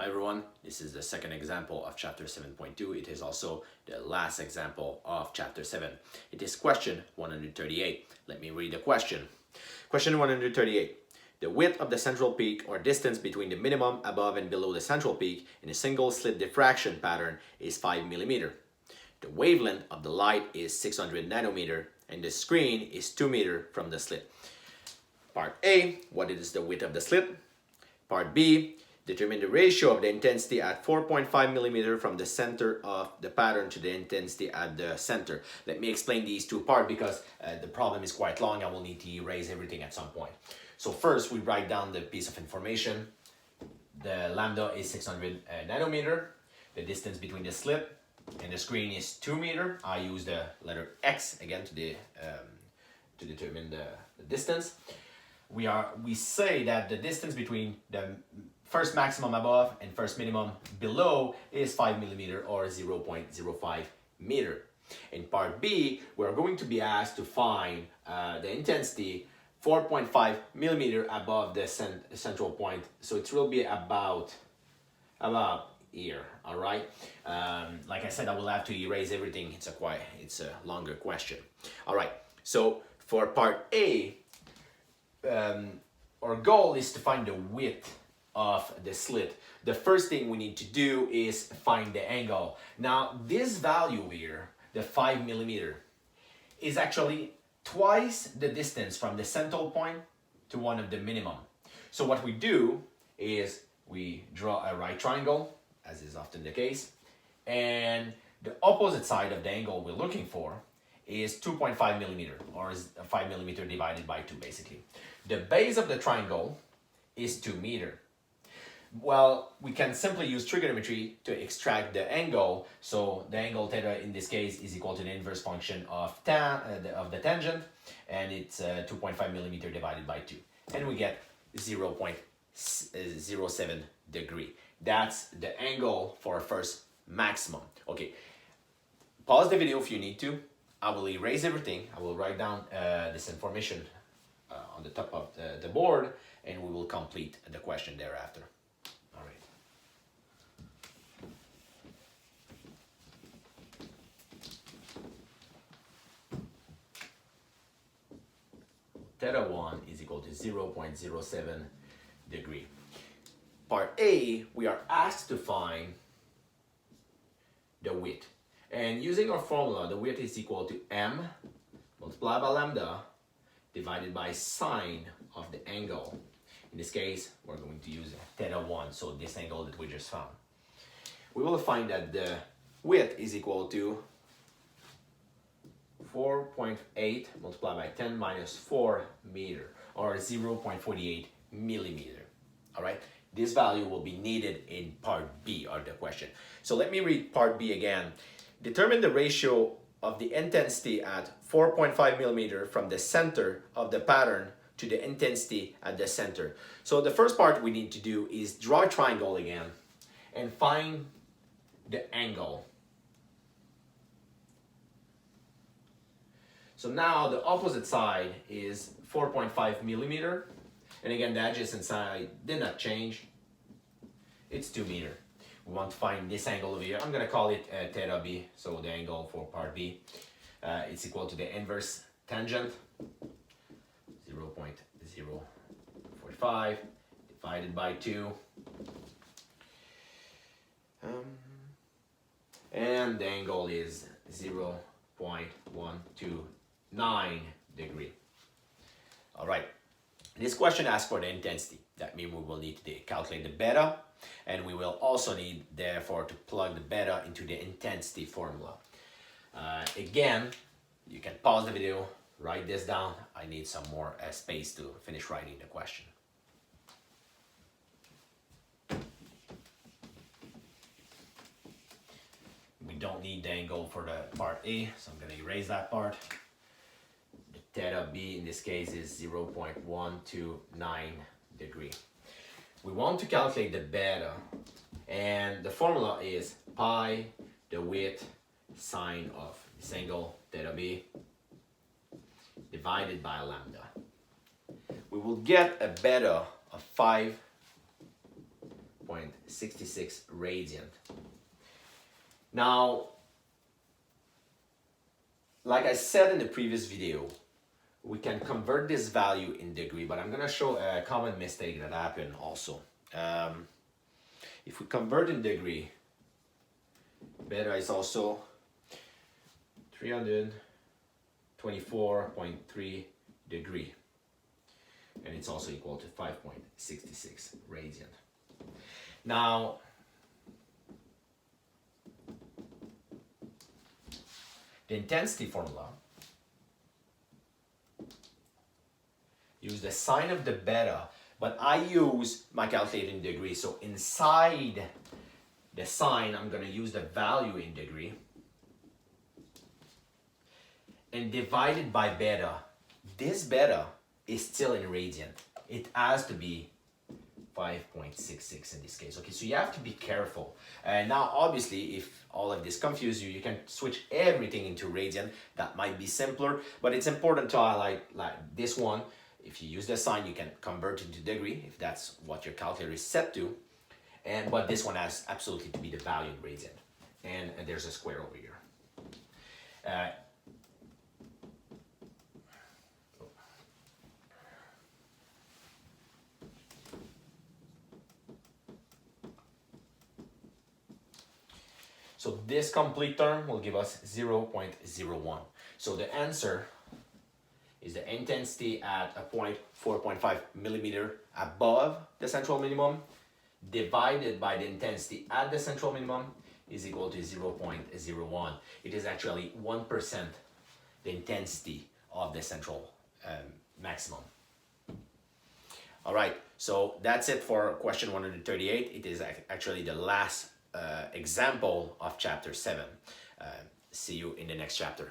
Hi everyone, this is the second example of chapter 7.2. It is also the last example of chapter 7. It is question 138. Let me read the question. Question 138. The width of the central peak or distance between the minimum above and below the central peak in a single slit diffraction pattern is 5 millimeter. The wavelength of the light is 600 nanometer and the screen is 2 meter from the slit. Part A, what is the width of the slit? Part B, determine the ratio of the intensity at 4.5 millimeter from the center of the pattern to the intensity at the center. Let me explain these two parts because the problem is quite long. I will need to erase everything at some point. So first we write down the piece of information. The lambda is 600 nanometer. The distance between the slit and the screen is 2 meter. I use the letter X again to determine the distance. We say that the distance between the first maximum above and first minimum below is 5 millimeter or 0.05 meter. In part B, we're going to be asked to find the intensity 4.5 millimeter above the central point. So it will be about here, all right? Like I said, I will have to erase everything. It's a longer question. All right, so for part A, our goal is to find the width of the slit. The first thing we need to do is find the angle. Now this value here, the 5 millimeter, is actually twice the distance from the central point to one of the minimum. So what we do is we draw a right triangle, as is often the case, and the opposite side of the angle we're looking for is 2.5 millimeter, or is 5 millimeter divided by 2 basically. The base of the triangle is 2 meter. Well, we can simply use trigonometry to extract the angle. So the angle theta in this case is equal to the inverse function of the tangent, and it's 2.5 millimeter divided by 2. And we get 0.07 degree. That's the angle for our first maximum. Okay, pause the video if you need to. I will erase everything. I will write down this information on the top of the board, and we will complete the question thereafter. All right. Theta 1 is equal to 0.07 degree. Part A, we are asked to find the width. And using our formula, the width is equal to m multiplied by lambda divided by sine of the angle. In this case, we're going to use theta 1, so this angle that we just found. We will find that the width is equal to 4.8 multiplied by 10 minus 4 meter, or 0.48 millimeter. All right, this value will be needed in part B of the question. So let me read part B again. Determine the ratio of the intensity at 4.5 millimeter from the center of the pattern to the intensity at the center. So the first part we need to do is draw a triangle again and find the angle. So now the opposite side is 4.5 millimeter. And again, the adjacent side did not change. It's 2 meter. We want to find this angle over here. I'm going to call it theta B, so the angle for part B. It's equal to the inverse tangent, 0.045 divided by 2. And the angle is 0.129 degree. All right. This question asks for the intensity. That means we will need to calculate the beta, and we will also need, therefore, to plug the beta into the intensity formula. Again, you can pause the video, write this down. I need some more space to finish writing the question. We don't need the angle for the part A, so I'm going to erase that part. The theta B in this case is 0.129 degree. We want to calculate the beta, and the formula is pi the width sine of this angle theta B divided by lambda. We will get a beta of 5 5.66 radian. Now, like I said in the previous video, we can convert this value in degree, but I'm going to show a common mistake that happened also. If we convert in degree, beta is also 324.3 degree, and it's also equal to 5.66 radian. Now, the intensity formula, use the sign of the beta, but I use my calculator in degree. So inside the sign, I'm going to use the value in degree and divided by beta. This beta is still in radian. It has to be 5.66 in this case. Okay, so you have to be careful. Now, obviously, if all of this confuses you, you can switch everything into radian. That might be simpler, but it's important to highlight like this one. If you use the sign, you can convert it into degree if that's what your calculator is set to. But this one has absolutely to be the value in radian. And there's a square over here. So this complete term will give us 0.01. So the answer is the intensity at a point 4.5 millimeter above the central minimum divided by the intensity at the central minimum is equal to 0.01. It is actually 1% the intensity of the central maximum. All right, so that's it for question 138. It is actually the last example of chapter 7. See you in the next chapter.